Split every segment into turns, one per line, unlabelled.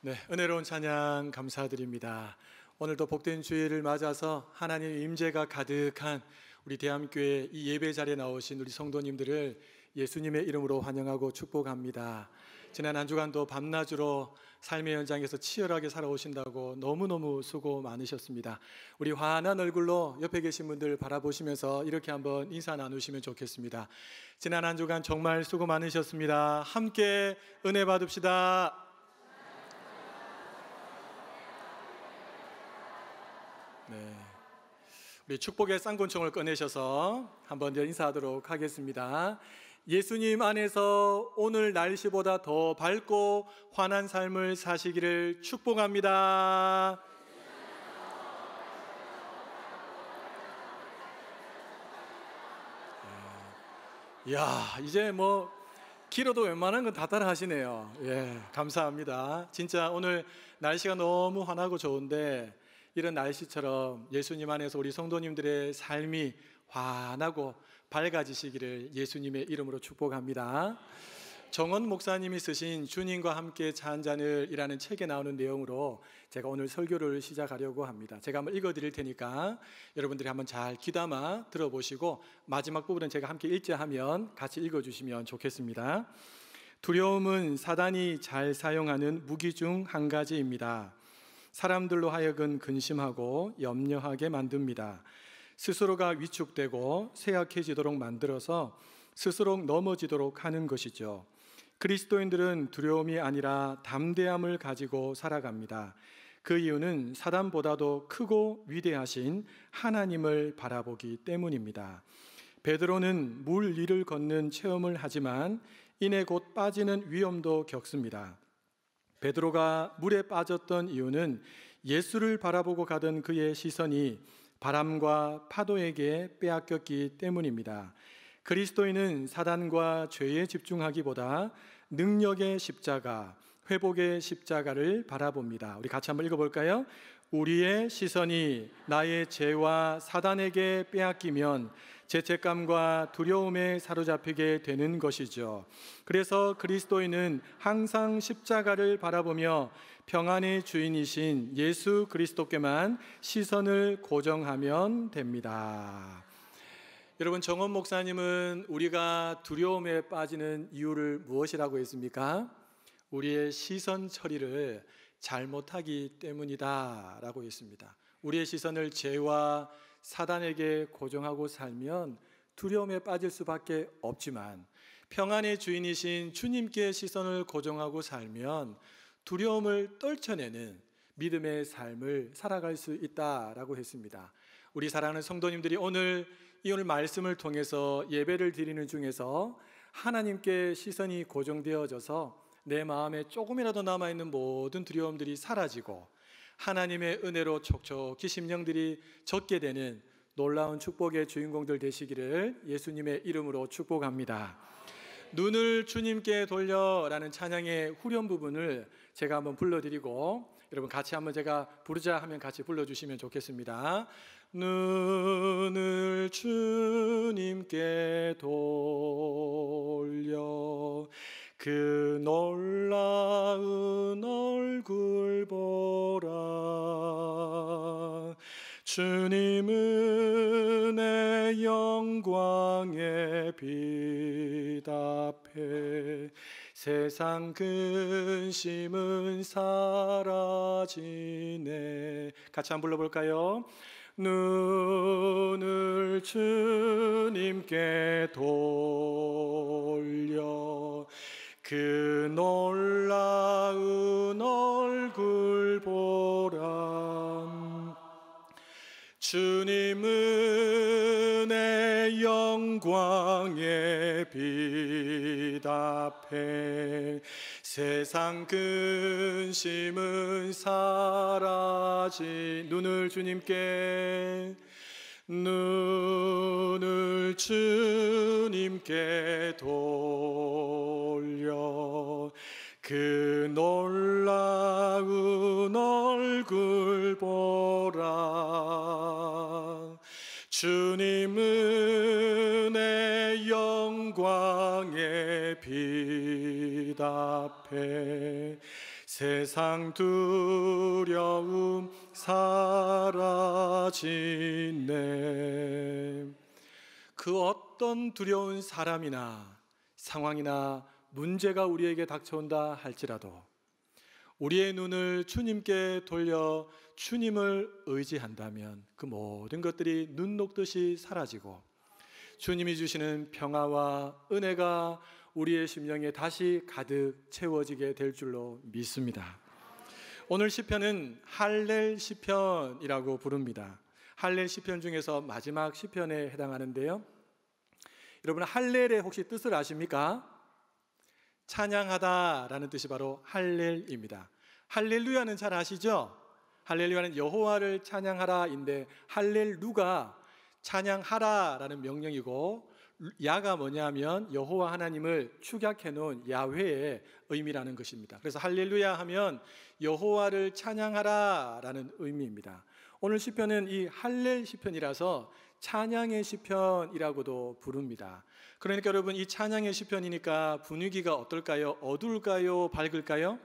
네, 은혜로운 찬양 감사드립니다. 오늘도 복된 주일을 맞아서 하나님의 임재가 가득한 우리 대함교회 이 예배 자리에 나오신 우리 성도님들을 예수님의 이름으로 환영하고 축복합니다. 지난 한 주간도 밤낮으로 삶의 현장에서 치열하게 살아오신다고 너무너무 수고 많으셨습니다. 우리 환한 얼굴로 옆에 계신 분들 바라보시면서 이렇게 한번 인사 나누시면 좋겠습니다. 지난 한 주간 정말 수고 많으셨습니다. 함께 은혜 받읍시다. 네, 우리 축복의 쌍권총을 꺼내셔서 한번 더 인사하도록 하겠습니다. 예수님 안에서 오늘 날씨보다 더 밝고 환한 삶을 사시기를 축복합니다. 이야, 이제 뭐 길어도 웬만한 건 다 따라 하시네요. 예, 감사합니다. 진짜 오늘 날씨가 너무 환하고 좋은데 이런 날씨처럼 예수님 안에서 우리 성도님들의 삶이 환하고 밝아지시기를 예수님의 이름으로 축복합니다. 정원 목사님이 쓰신 주님과 함께 차 한 잔을 이라는 책에 나오는 내용으로 제가 오늘 설교를 시작하려고 합니다. 제가 한번 읽어드릴 테니까 여러분들이 한번 잘 귀담아 들어보시고 마지막 부분은 제가 함께 읽자하면 같이 읽어주시면 좋겠습니다. 두려움은 사단이 잘 사용하는 무기 중 한 가지입니다. 사람들로 하여금 근심하고 염려하게 만듭니다. 스스로가 위축되고 쇠약해지도록 만들어서 스스로 넘어지도록 하는 것이죠. 그리스도인들은 두려움이 아니라 담대함을 가지고 살아갑니다. 그 이유는 사단보다도 크고 위대하신 하나님을 바라보기 때문입니다. 베드로는 물 위를 걷는 체험을 하지만 이내 곧 빠지는 위험도 겪습니다. 베드로가 물에 빠졌던 이유는 예수를 바라보고 가던 그의 시선이 바람과 파도에게 빼앗겼기 때문입니다. 그리스도인은 사단과 죄에 집중하기보다 능력의 십자가, 회복의 십자가를 바라봅니다. 우리 같이 한번 읽어볼까요? 우리의 시선이 나의 죄와 사단에게 빼앗기면 죄책감과 두려움에 사로잡히게 되는 것이죠. 그래서 그리스도인은 항상 십자가를 바라보며 평안의 주인이신 예수 그리스도께만 시선을 고정하면 됩니다. 여러분, 정원 목사님은 우리가 두려움에 빠지는 이유를 무엇이라고 했습니까? 우리의 시선 처리를 잘못하기 때문이다 라고 했습니다. 우리의 시선을 죄와 사단에게 고정하고 살면 두려움에 빠질 수밖에 없지만 평안의 주인이신 주님께 시선을 고정하고 살면 두려움을 떨쳐내는 믿음의 삶을 살아갈 수 있다라고 했습니다. 우리 사랑하는 성도님들이 오늘 말씀을 통해서 예배를 드리는 중에서 하나님께 시선이 고정되어져서 내 마음에 조금이라도 남아있는 모든 두려움들이 사라지고 하나님의 은혜로 촉촉히 심령들이 젖게 되는 놀라운 축복의 주인공들 되시기를 예수님의 이름으로 축복합니다. 눈을 주님께 돌려라는 찬양의 후렴 부분을 제가 한번 불러드리고 여러분 같이 한번 제가 부르자 하면 같이 불러주시면 좋겠습니다. 눈을 주님께 돌려 그 놀라운 얼굴 보라. 주님은 내 영광에 빛 앞에 세상 근심은 사라지네. 같이 한번 불러볼까요? 눈을 주님께 돌려 그 놀라운 얼굴 보라. 주님은 내 영광의 빛 앞에 세상 근심은 사라지. 눈을 주님께 돌려 그 놀라운 얼굴 보라. 주님은 내 영광의 빛 앞에 앞에 세상 두려움 사라지네. 그 어떤 두려운 사람이나 상황이나 문제가 우리에게 닥쳐온다 할지라도 우리의 눈을 주님께 돌려 주님을 의지한다면 그 모든 것들이 눈 녹듯이 사라지고 주님이 주시는 평화와 은혜가 우리의 심령에 다시 가득 채워지게 될 줄로 믿습니다. 오늘 시편은 할렐 시편이라고 부릅니다. 할렐 시편 중에서 마지막 시편에 해당하는데요. 여러분, 할렐의 혹시 뜻을 아십니까? 찬양하다라는 뜻이 바로 할렐입니다. 할렐루야는 잘 아시죠? 할렐루야는 여호와를 찬양하라인데 할렐루가 찬양하라라는 명령이고 야가 뭐냐면 여호와 하나님을 축약해 놓은 야훼의 의미라는 것입니다. 그래서 할렐루야 하면 여호와를 찬양하라라는 의미입니다. 오늘 시편은 이 할렐 시편이라서 찬양의 시편이라고도 부릅니다. 그러니까 여러분, 이 찬양의 시편이니까 분위기가 어떨까요? 어두울까요? 밝을까요?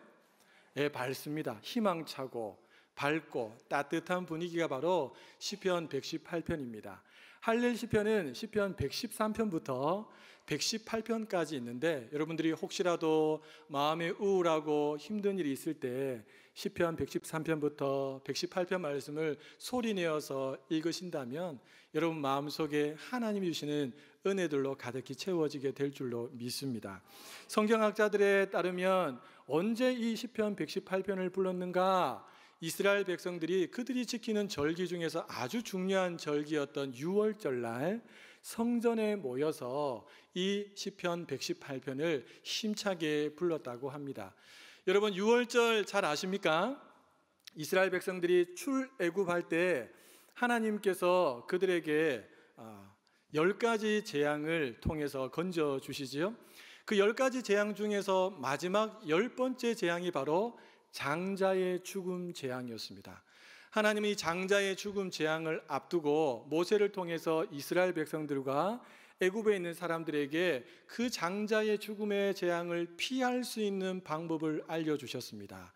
예, 밝습니다. 희망차고 밝고 따뜻한 분위기가 바로 시편 118편입니다. 할렐 시편은 시편 113편부터 118편까지 있는데 여러분들이 혹시라도 마음에 우울하고 힘든 일이 있을 때 시편 113편부터 118편 말씀을 소리내어서 읽으신다면 여러분 마음속에 하나님이 주시는 은혜들로 가득히 채워지게 될 줄로 믿습니다. 성경학자들에 따르면 언제 이 시편 118편을 불렀는가? 이스라엘 백성들이 그들이 지키는 절기 중에서 아주 중요한 절기였던 유월절날 성전에 모여서 이 시편 118편을 힘차게 불렀다고 합니다. 여러분, 유월절 잘 아십니까? 이스라엘 백성들이 출애굽할 때 하나님께서 그들에게 10가지 재앙을 통해서 건져주시지요. 그 10가지 재앙 중에서 마지막 10번째 재앙이 바로 장자의 죽음 재앙이었습니다. 하나님이 장자의 죽음 재앙을 앞두고 모세를 통해서 이스라엘 백성들과 애굽에 있는 사람들에게 그 장자의 죽음의 재앙을 피할 수 있는 방법을 알려주셨습니다.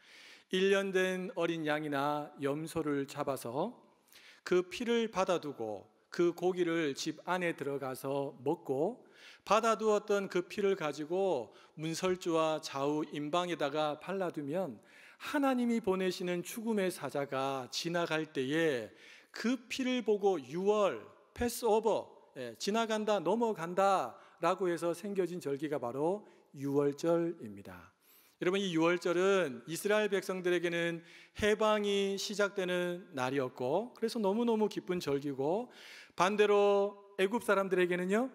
1년 된 어린 양이나 염소를 잡아서 그 피를 받아두고 그 고기를 집 안에 들어가서 먹고 받아두었던 그 피를 가지고 문설주와 좌우 임방에다가 발라두면 하나님이 보내시는 죽음의 사자가 지나갈 때에 그 피를 보고 유월, 패스오버, 지나간다, 넘어간다 라고 해서 생겨진 절기가 바로 유월절입니다. 여러분, 이 유월절은 이스라엘 백성들에게는 해방이 시작되는 날이었고 그래서 너무너무 기쁜 절기고 반대로 애굽 사람들에게는요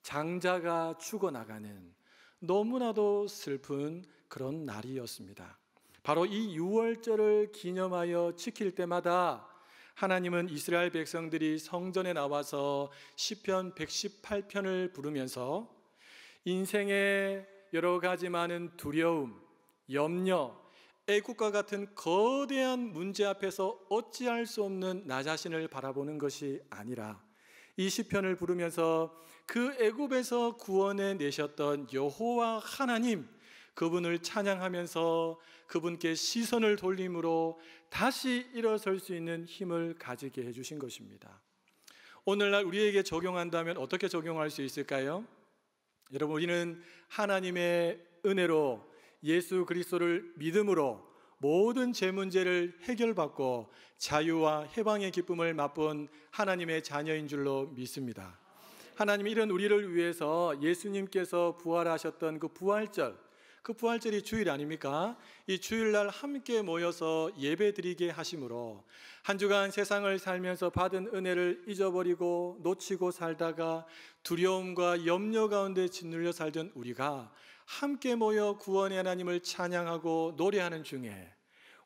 장자가 죽어나가는 너무나도 슬픈 그런 날이었습니다. 바로 이 유월절을 기념하여 지킬 때마다 하나님은 이스라엘 백성들이 성전에 나와서 시편 118편을 부르면서 인생의 여러 가지 많은 두려움, 염려, 애국과 같은 거대한 문제 앞에서 어찌할 수 없는 나 자신을 바라보는 것이 아니라 이 시편을 부르면서 그 애굽에서 구원해 내셨던 여호와 하나님, 그분을 찬양하면서 그분께 시선을 돌림으로 다시 일어설 수 있는 힘을 가지게 해주신 것입니다. 오늘날 우리에게 적용한다면 어떻게 적용할 수 있을까요? 여러분, 우리는 하나님의 은혜로 예수 그리스도를 믿음으로 모든 제 문제를 해결받고 자유와 해방의 기쁨을 맛본 하나님의 자녀인 줄로 믿습니다. 하나님이 이런 우리를 위해서 예수님께서 부활하셨던 그 부활절이 주일 아닙니까? 이 주일날 함께 모여서 예배드리게 하심으로 한 주간 세상을 살면서 받은 은혜를 잊어버리고 놓치고 살다가 두려움과 염려 가운데 짓눌려 살던 우리가 함께 모여 구원의 하나님을 찬양하고 노래하는 중에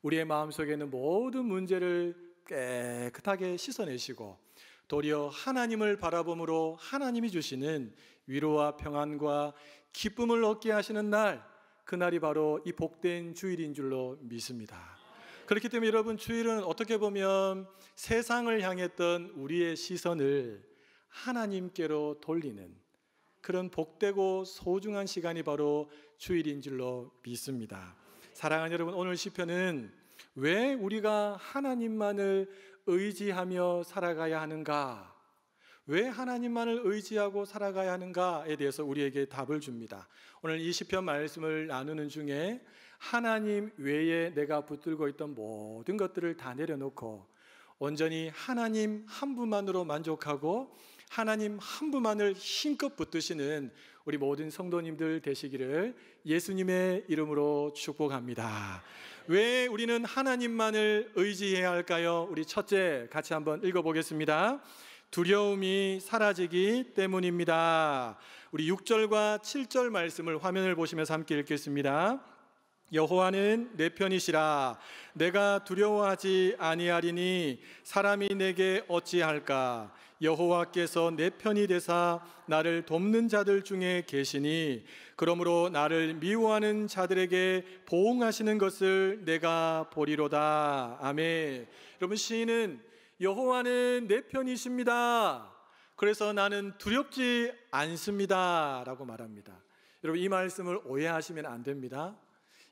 우리의 마음속에 있는 모든 문제를 깨끗하게 씻어내시고 도리어 하나님을 바라봄으로 하나님이 주시는 위로와 평안과 기쁨을 얻게 하시는 날, 그날이 바로 이 복된 주일인 줄로 믿습니다. 그렇기 때문에 여러분, 주일은 어떻게 보면 세상을 향했던 우리의 시선을 하나님께로 돌리는 그런 복되고 소중한 시간이 바로 주일인 줄로 믿습니다. 사랑하는 여러분, 오늘 시편은 왜 우리가 하나님만을 의지하며 살아가야 하는가? 왜 하나님만을 의지하고 살아가야 하는가에 대해서 우리에게 답을 줍니다. 오늘 이 시편 말씀을 나누는 중에 하나님 외에 내가 붙들고 있던 모든 것들을 다 내려놓고 온전히 하나님 한 분만으로 만족하고 하나님 한 분만을 힘껏 붙드시는 우리 모든 성도님들 되시기를 예수님의 이름으로 축복합니다. 왜 우리는 하나님만을 의지해야 할까요? 우리 첫째 같이 한번 읽어보겠습니다. 두려움이 사라지기 때문입니다. 우리 6절과 7절 말씀을 화면을 보시면서 함께 읽겠습니다. 여호와는 내 편이시라. 내가 두려워하지 아니하리니 사람이 내게 어찌할까? 여호와께서 내 편이 되사 나를 돕는 자들 중에 계시니 그러므로 나를 미워하는 자들에게 보응하시는 것을 내가 보리로다. 아멘. 여러분, 시인은 여호와는 내 편이십니다. 그래서 나는 두렵지 않습니다 라고 말합니다. 여러분, 이 말씀을 오해하시면 안 됩니다.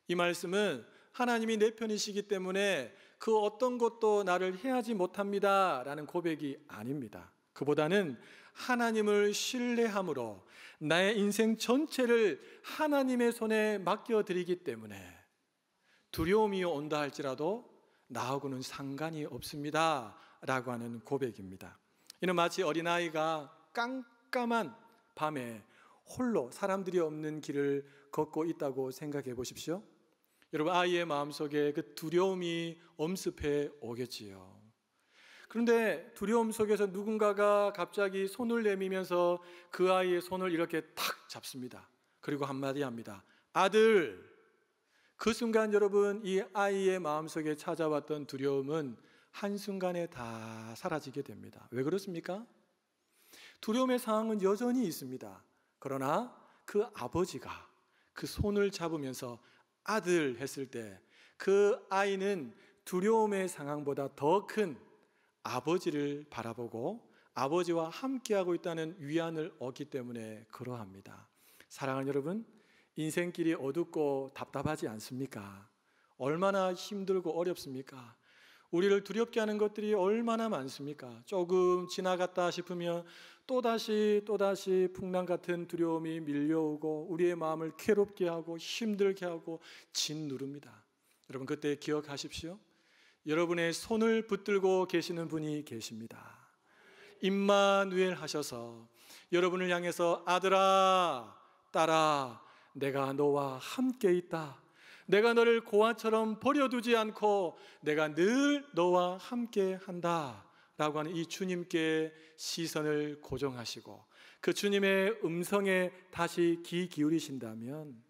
이 말씀은 하나님이 내 편이시기 때문에 그 어떤 것도 나를 해하지 못합니다 라는 고백이 아닙니다. 그보다는 하나님을 신뢰함으로 나의 인생 전체를 하나님의 손에 맡겨드리기 때문에 두려움이 온다 할지라도 나하고는 상관이 없습니다 라고 하는 고백입니다. 이는 마치 어린아이가 깜깜한 밤에 홀로 사람들이 없는 길을 걷고 있다고 생각해 보십시오. 여러분, 아이의 마음속에 그 두려움이 엄습해 오겠지요. 그런데 두려움 속에서 누군가가 갑자기 손을 내밀면서 그 아이의 손을 이렇게 탁 잡습니다. 그리고 한마디 합니다. 아들. 그 순간 여러분, 이 아이의 마음속에 찾아왔던 두려움은 한순간에 다 사라지게 됩니다. 왜 그렇습니까? 두려움의 상황은 여전히 있습니다. 그러나 그 아버지가 그 손을 잡으면서 아들 했을 때 그 아이는 두려움의 상황보다 더 큰 아버지를 바라보고 아버지와 함께하고 있다는 위안을 얻기 때문에 그러합니다. 사랑하는 여러분, 인생길이 어둡고 답답하지 않습니까? 얼마나 힘들고 어렵습니까? 우리를 두렵게 하는 것들이 얼마나 많습니까? 조금 지나갔다 싶으면 또다시 풍랑 같은 두려움이 밀려오고 우리의 마음을 괴롭게 하고 힘들게 하고 짓누릅니다. 여러분, 그때 기억하십시오. 여러분의 손을 붙들고 계시는 분이 계십니다. 임마누엘 하셔서 여러분을 향해서 아들아, 딸아, 내가 너와 함께 있다. 내가 너를 고아처럼 버려두지 않고 내가 늘 너와 함께 한다 라고 하는 이 주님께 시선을 고정하시고 그 주님의 음성에 다시 귀 기울이신다면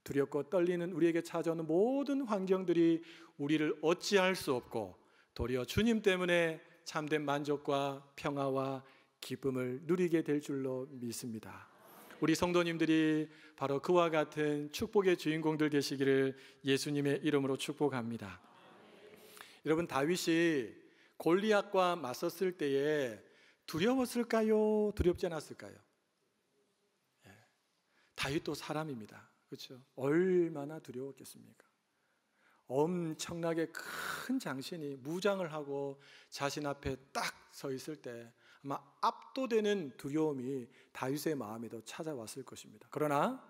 두렵고 떨리는 우리에게 찾아오는 모든 환경들이 우리를 어찌할 수 없고 도리어 주님 때문에 참된 만족과 평화와 기쁨을 누리게 될 줄로 믿습니다. 우리 성도님들이 바로 그와 같은 축복의 주인공들 되시기를 예수님의 이름으로 축복합니다. 여러분, 다윗이 골리앗과 맞섰을 때에 두려웠을까요? 두렵지 않았을까요? 다윗도 사람입니다. 그렇죠? 얼마나 두려웠겠습니까? 엄청나게 큰 장신이 무장을 하고 자신 앞에 딱 서 있을 때 아마 압도되는 두려움이 다윗의 마음에도 찾아왔을 것입니다. 그러나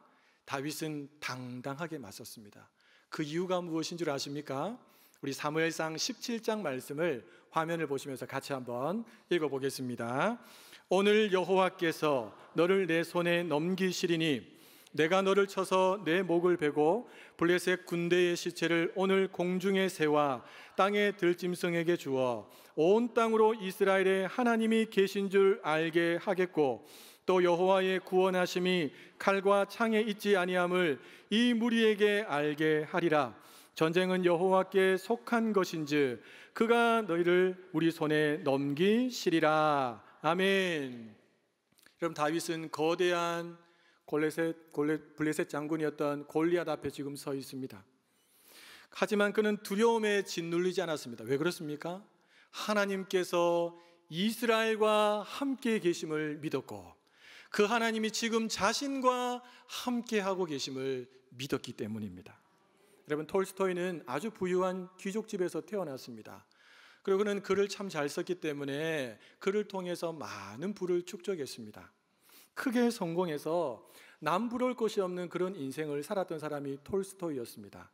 다윗은 당당하게 맞섰습니다. 그 이유가 무엇인 줄 아십니까? 우리 사무엘상 17장 말씀을 화면을 보시면서 같이 한번 읽어보겠습니다. 오늘 여호와께서 너를 내 손에 넘기시리니 내가 너를 쳐서 내 목을 베고 블레셋 군대의 시체를 오늘 공중에 세워 땅의 들짐승에게 주어 온 땅으로 이스라엘의 하나님이 계신 줄 알게 하겠고 또 여호와의 구원하심이 칼과 창에 있지 아니함을 이 무리에게 알게 하리라. 전쟁은 여호와께 속한 것인즉 그가 너희를 우리 손에 넘기시리라. 아멘. 여러분, 다윗은 거대한 블레셋 장군이었던 골리앗 앞에 지금 서 있습니다. 하지만 그는 두려움에 짓눌리지 않았습니다. 왜 그렇습니까? 하나님께서 이스라엘과 함께 계심을 믿었고 그 하나님이 지금 자신과 함께하고 계심을 믿었기 때문입니다. 여러분, 톨스토이는 아주 부유한 귀족집에서 태어났습니다. 그리고 그는 글을 참 잘 썼기 때문에 글을 통해서 많은 부를 축적했습니다. 크게 성공해서 남부러울 것이 없는 그런 인생을 살았던 사람이 톨스토이였습니다.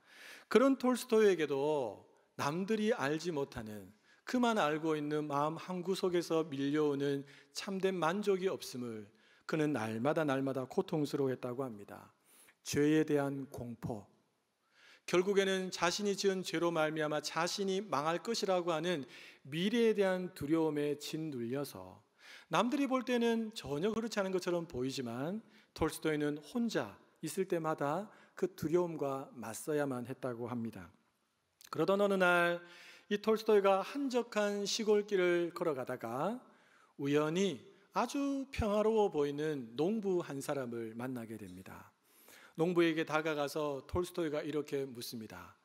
그런 톨스토이에게도 남들이 알지 못하는, 그만 알고 있는 마음 한구석에서 밀려오는 참된 만족이 없음을 그는 날마다 고통스러워했다고 합니다. 죄에 대한 공포, 결국에는 자신이 지은 죄로 말미암아 자신이 망할 것이라고 하는 미래에 대한 두려움에 짓눌려서 남들이 볼 때는 전혀 그렇지 않은 것처럼 보이지만 톨스토이는 혼자 있을 때마다 그 두려움과 맞서야만 했다고 합니다. 그러던 어느 날 이 톨스토이가 한적한 시골길을 걸어가다가 우연히 아주 평화로워 보이는 농부 한 사람을 만나게 됩니다. 농부에게 다가가서 톨스토이가 이렇게 묻습니다.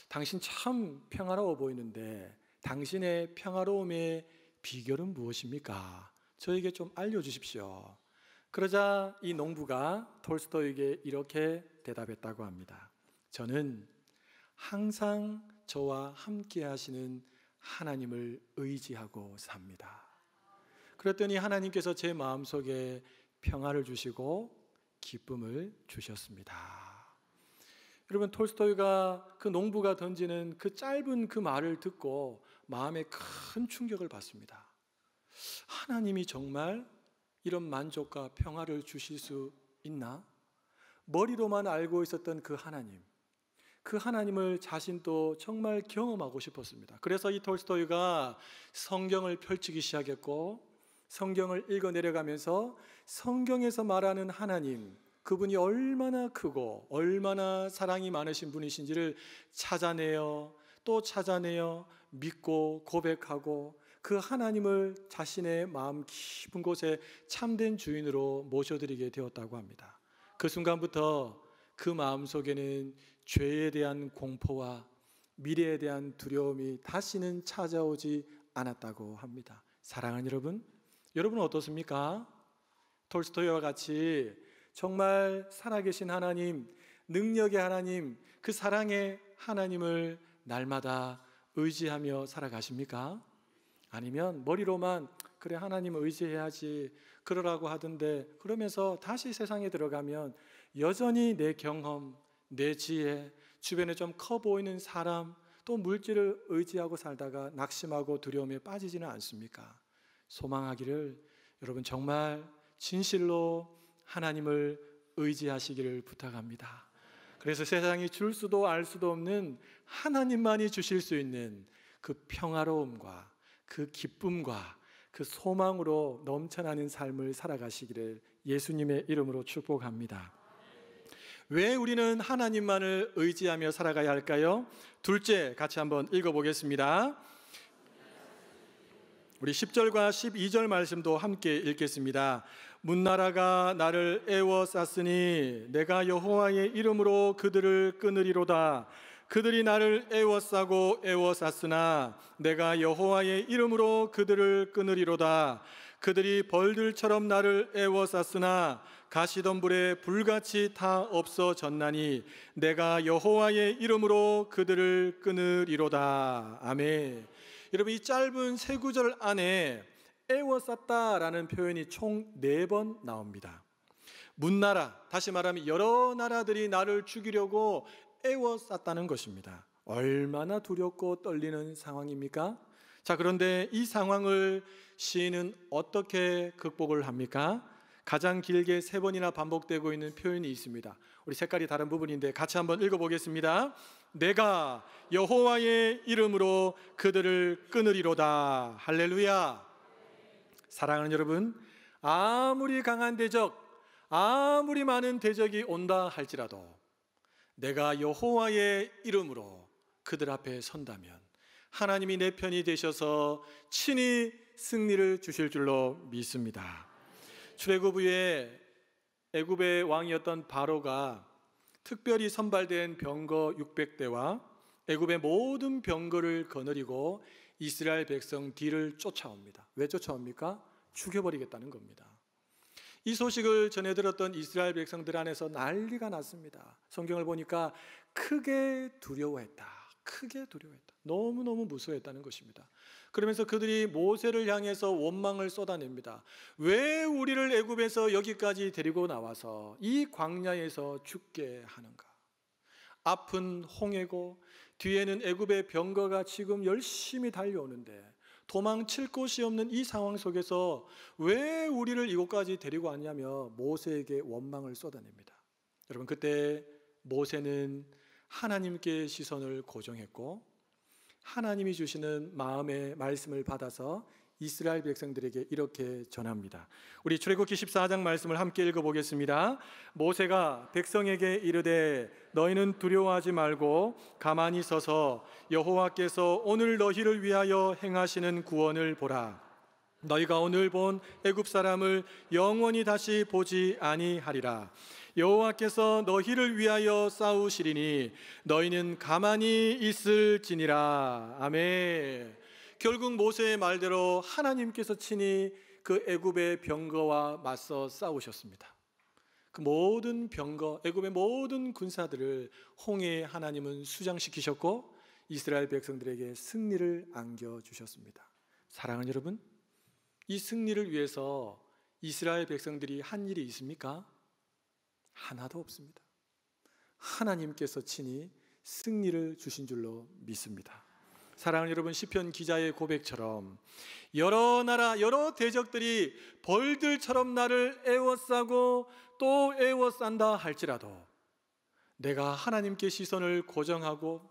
당신 참 평화로워 보이는데 당신의 평화로움의 비결은 무엇입니까? 저에게 좀 알려주십시오. 그러자 이 농부가 톨스토이에게 이렇게 대답했다고 합니다. 저는 항상 저와 함께 하시는 하나님을 의지하고 삽니다. 그랬더니 하나님께서 제 마음속에 평화를 주시고 기쁨을 주셨습니다. 여러분, 톨스토이가 그 농부가 던지는 그 짧은 그 말을 듣고 마음에 큰 충격을 받습니다. 하나님이 정말 이런 만족과 평화를 주실 수 있나? 머리로만 알고 있었던 그 하나님을 자신도 정말 경험하고 싶었습니다. 그래서 이 톨스토이가 성경을 펼치기 시작했고 성경을 읽어 내려가면서 성경에서 말하는 하나님, 그분이 얼마나 크고 얼마나 사랑이 많으신 분이신지를 찾아내어 또 찾아내어 믿고 고백하고 그 하나님을 자신의 마음 깊은 곳에 참된 주인으로 모셔드리게 되었다고 합니다. 그 순간부터 그 마음속에는 죄에 대한 공포와 미래에 대한 두려움이 다시는 찾아오지 않았다고 합니다. 사랑하는 여러분, 여러분은 어떻습니까? 톨스토이와 같이 정말 살아계신 하나님, 능력의 하나님, 그 사랑의 하나님을 날마다 의지하며 살아가십니까? 아니면 머리로만 그래 하나님을 의지해야지 그러라고 하던데 그러면서 다시 세상에 들어가면 여전히 내 경험, 내 지혜, 주변에 좀 커 보이는 사람, 또 물질을 의지하고 살다가 낙심하고 두려움에 빠지지는 않습니까? 소망하기를 여러분 정말 진실로 하나님을 의지하시기를 부탁합니다. 그래서 세상이 줄 수도 알 수도 없는 하나님만이 주실 수 있는 그 평화로움과 그 기쁨과 그 소망으로 넘쳐나는 삶을 살아가시기를 예수님의 이름으로 축복합니다. 왜 우리는 하나님만을 의지하며 살아가야 할까요? 둘째, 같이 한번 읽어보겠습니다. 우리 10절과 12절 말씀도 함께 읽겠습니다. 문나라가 나를 애워쌌으니 내가 여호와의 이름으로 그들을 끊으리로다. 그들이 나를 애워싸고 애워쌌으나 내가 여호와의 이름으로 그들을 끊으리로다. 그들이 벌들처럼 나를 애워쌌으나 가시덤불에 불같이 다 없어졌나니 내가 여호와의 이름으로 그들을 끊으리로다. 아멘. 여러분, 이 짧은 세 구절 안에 애워쌌다라는 표현이 총 4번 나옵니다. 문나라, 다시 말하면 여러 나라들이 나를 죽이려고 애워쌌다는 것입니다. 얼마나 두렵고 떨리는 상황입니까? 자, 그런데 이 상황을 시인은 어떻게 극복을 합니까? 가장 길게 3번이나 반복되고 있는 표현이 있습니다. 우리 색깔이 다른 부분인데 같이 한번 읽어보겠습니다. 내가 여호와의 이름으로 그들을 끊으리로다. 할렐루야. 사랑하는 여러분, 아무리 강한 대적, 아무리 많은 대적이 온다 할지라도 내가 여호와의 이름으로 그들 앞에 선다면 하나님이 내 편이 되셔서 친히 승리를 주실 줄로 믿습니다. 출애굽 후에 애굽의 왕이었던 바로가 특별히 선발된 병거 600대와 애굽의 모든 병거를 거느리고 이스라엘 백성 뒤를 쫓아옵니다. 왜 쫓아옵니까? 죽여버리겠다는 겁니다. 이 소식을 전해 들었던 이스라엘 백성들 안에서 난리가 났습니다. 성경을 보니까 크게 두려워했다. 크게 두려워했다. 너무너무 무서워했다는 것입니다. 그러면서 그들이 모세를 향해서 원망을 쏟아냅니다. 왜 우리를 애굽에서 여기까지 데리고 나와서 이 광야에서 죽게 하는가? 앞은 홍해고 뒤에는 애굽의 병거가 지금 열심히 달려오는데 도망칠 곳이 없는 이 상황 속에서 왜 우리를 이곳까지 데리고 왔냐며 모세에게 원망을 쏟아냅니다. 여러분, 그때 모세는 하나님께 시선을 고정했고 하나님이 주시는 마음의 말씀을 받아서 이스라엘 백성들에게 이렇게 전합니다. 우리 출애굽기 14장 말씀을 함께 읽어보겠습니다. 모세가 백성에게 이르되 너희는 두려워하지 말고 가만히 서서 여호와께서 오늘 너희를 위하여 행하시는 구원을 보라. 너희가 오늘 본 애굽 사람을 영원히 다시 보지 아니하리라. 여호와께서 너희를 위하여 싸우시리니 너희는 가만히 있을지니라. 아멘. 결국 모세의 말대로 하나님께서 친히 그 애굽의 병거와 맞서 싸우셨습니다. 그 모든 병거, 애굽의 모든 군사들을 홍해에 하나님은 수장시키셨고 이스라엘 백성들에게 승리를 안겨주셨습니다. 사랑하는 여러분, 이 승리를 위해서 이스라엘 백성들이 한 일이 있습니까? 하나도 없습니다. 하나님께서 친히 승리를 주신 줄로 믿습니다. 사랑하는 여러분, 시편 기자의 고백처럼 여러 나라 여러 대적들이 벌들처럼 나를 애워싸고 또 애워싼다 할지라도 내가 하나님께 시선을 고정하고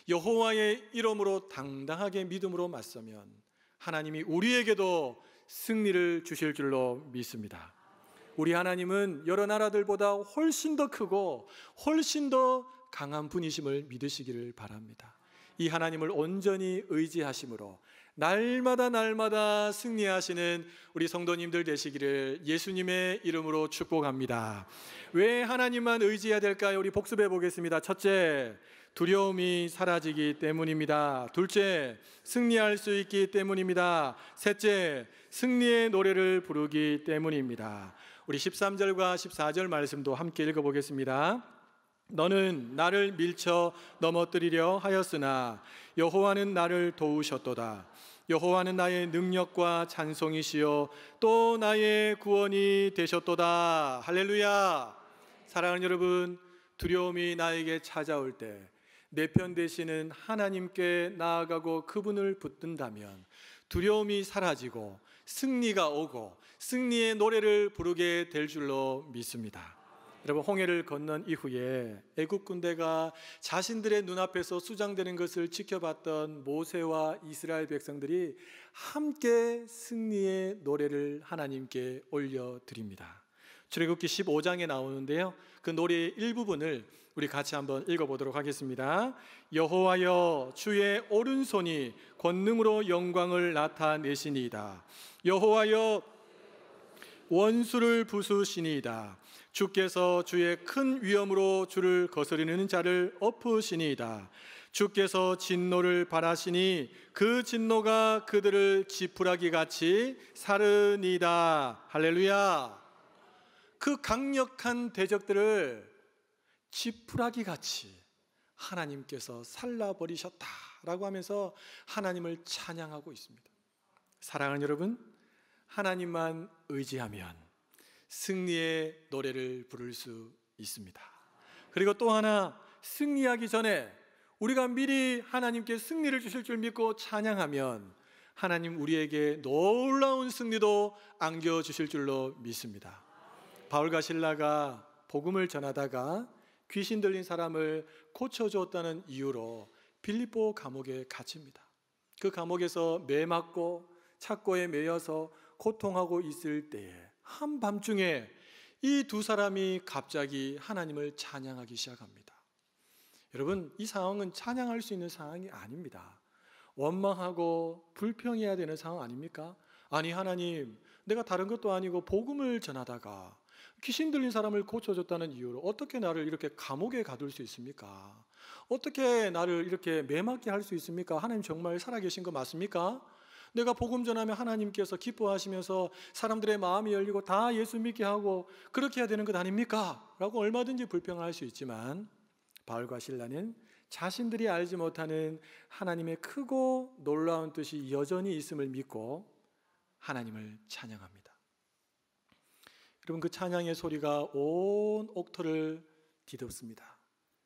여호와의 이름으로 당당하게 믿음으로 맞서면 하나님이 우리에게도 승리를 주실 줄로 믿습니다. 우리 하나님은 여러 나라들보다 훨씬 더 크고 훨씬 더 강한 분이심을 믿으시기를 바랍니다. 이 하나님을 온전히 의지하심으로 날마다 승리하시는 우리 성도님들 되시기를 예수님의 이름으로 축복합니다. 왜 하나님만 의지해야 될까요? 우리 복습해 보겠습니다. 첫째, 두려움이 사라지기 때문입니다. 둘째, 승리할 수 있기 때문입니다. 셋째, 승리의 노래를 부르기 때문입니다. 우리 13절과 14절 말씀도 함께 읽어보겠습니다. 너는 나를 밀쳐 넘어뜨리려 하였으나 여호와는 나를 도우셨도다. 여호와는 나의 능력과 찬송이시요 또 나의 구원이 되셨도다. 할렐루야. 사랑하는 여러분, 두려움이 나에게 찾아올 때 내 편 되시는 하나님께 나아가고 그분을 붙든다면 두려움이 사라지고 승리가 오고 승리의 노래를 부르게 될 줄로 믿습니다. 여러분, 홍해를 건넌 이후에 애국 군대가 자신들의 눈앞에서 수장되는 것을 지켜봤던 모세와 이스라엘 백성들이 함께 승리의 노래를 하나님께 올려드립니다. 출애굽기 15장에 나오는데요, 그 노래의 일부분을 우리 같이 한번 읽어보도록 하겠습니다. 여호와여, 주의 오른손이 권능으로 영광을 나타내시니이다. 여호와여, 원수를 부수시니이다. 주께서 주의 큰 위엄으로 주를 거스르는 자를 엎으시니이다. 주께서 진노를 발하시니 그 진노가 그들을 지푸라기 같이 사르니이다. 할렐루야. 그 강력한 대적들을 지푸라기 같이 하나님께서 살라버리셨다라고 하면서 하나님을 찬양하고 있습니다. 사랑하는 여러분, 하나님만 의지하면 승리의 노래를 부를 수 있습니다. 그리고 또 하나, 승리하기 전에 우리가 미리 하나님께 승리를 주실 줄 믿고 찬양하면 하나님 우리에게 놀라운 승리도 안겨주실 줄로 믿습니다. 바울과 실라가 복음을 전하다가 귀신 들린 사람을 고쳐주었다는 이유로 빌립보 감옥에 갇힙니다. 그 감옥에서 매 맞고 착고에 매여서 고통하고 있을 때에 한밤중에 이 두 사람이 갑자기 하나님을 찬양하기 시작합니다. 여러분, 이 상황은 찬양할 수 있는 상황이 아닙니다. 원망하고 불평해야 되는 상황 아닙니까? 아니, 하나님, 내가 다른 것도 아니고 복음을 전하다가 귀신 들린 사람을 고쳐줬다는 이유로 어떻게 나를 이렇게 감옥에 가둘 수 있습니까? 어떻게 나를 이렇게 매맞게 할 수 있습니까? 하나님 정말 살아계신 거 맞습니까? 내가 복음 전하면 하나님께서 기뻐하시면서 사람들의 마음이 열리고 다 예수 믿게 하고 그렇게 해야 되는 것 아닙니까? 라고 얼마든지 불평할 수 있지만 바울과 실라는 자신들이 알지 못하는 하나님의 크고 놀라운 뜻이 여전히 있음을 믿고 하나님을 찬양합니다. 여러분, 그 찬양의 소리가 온 옥토를 뒤덮습니다.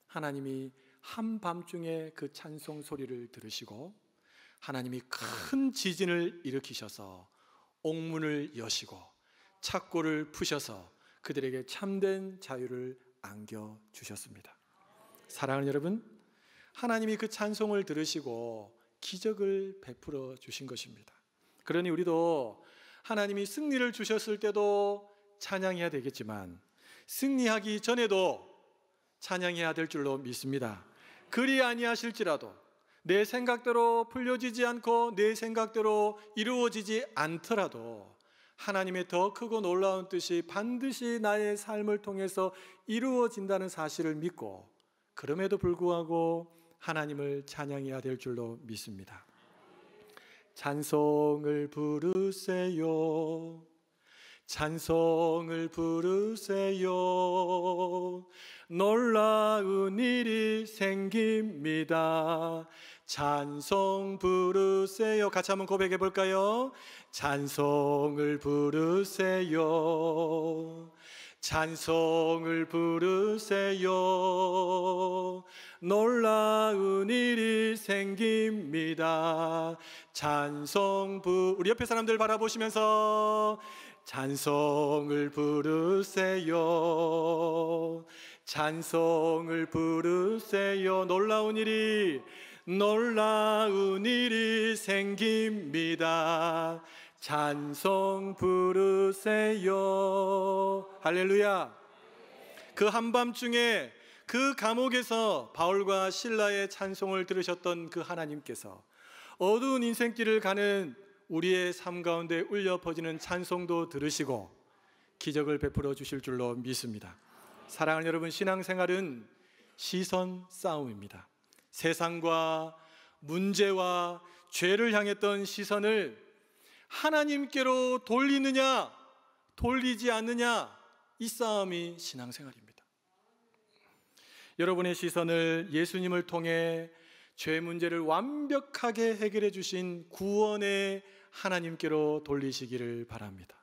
하나님이 한밤중에 그 찬송 소리를 들으시고 하나님이 큰 지진을 일으키셔서 옥문을 여시고 착고를 푸셔서 그들에게 참된 자유를 안겨주셨습니다. 사랑하는 여러분, 하나님이 그 찬송을 들으시고 기적을 베풀어 주신 것입니다. 그러니 우리도 하나님이 승리를 주셨을 때도 찬양해야 되겠지만 승리하기 전에도 찬양해야 될 줄로 믿습니다. 그리 아니하실지라도 내 생각대로 풀려지지 않고 내 생각대로 이루어지지 않더라도 하나님의 더 크고 놀라운 뜻이 반드시 나의 삶을 통해서 이루어진다는 사실을 믿고 그럼에도 불구하고 하나님을 찬양해야 될 줄로 믿습니다. 찬송을 부르세요. 찬송을 부르세요. 놀라운 일이 생깁니다. 찬송 부르세요. 같이 한번 고백해 볼까요? 찬송을 부르세요. 찬송을 부르세요. 놀라운 일이 생깁니다. 우리 옆에 사람들 바라보시면서 찬송을 부르세요. 찬송을 부르세요. 놀라운 일이 생깁니다. 찬송 부르세요. 할렐루야. 그 한밤중에 그 감옥에서 바울과 실라의 찬송을 들으셨던 그 하나님께서 어두운 인생길을 가는 우리의 삶 가운데 울려 퍼지는 찬송도 들으시고 기적을 베풀어 주실 줄로 믿습니다. 사랑하는 여러분, 신앙생활은 시선 싸움입니다. 세상과 문제와 죄를 향했던 시선을 하나님께로 돌리느냐 돌리지 않느냐, 이 싸움이 신앙생활입니다. 여러분의 시선을 예수님을 통해 죄 문제를 완벽하게 해결해 주신 구원의 하나님께로 돌리시기를 바랍니다.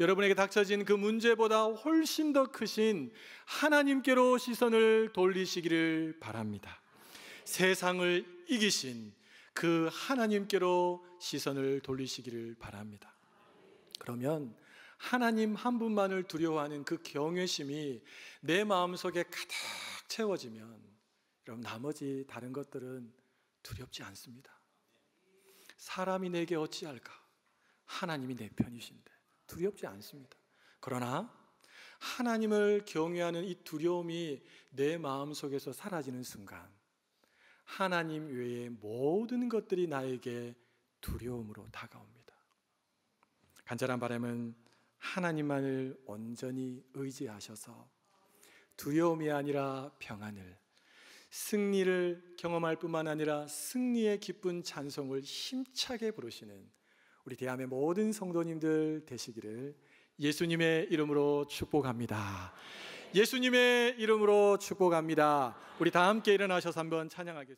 여러분에게 닥쳐진 그 문제보다 훨씬 더 크신 하나님께로 시선을 돌리시기를 바랍니다. 세상을 이기신 그 하나님께로 시선을 돌리시기를 바랍니다. 그러면 하나님 한 분만을 두려워하는 그 경외심이 내 마음속에 가득 채워지면 여러분, 나머지 다른 것들은 두렵지 않습니다. 사람이 내게 어찌할까? 하나님이 내 편이신데 두렵지 않습니다. 그러나 하나님을 경외하는 이 두려움이 내 마음속에서 사라지는 순간 하나님 외의 모든 것들이 나에게 두려움으로 다가옵니다. 간절한 바람은 하나님만을 온전히 의지하셔서 두려움이 아니라 평안을, 승리를 경험할 뿐만 아니라 승리의 기쁜 찬송을 힘차게 부르시는 우리 대한의 모든 성도님들 되시기를 예수님의 이름으로 축복합니다. 예수님의 이름으로 축복합니다. 우리 다 함께 일어나셔서 한번 찬양하겠습니다.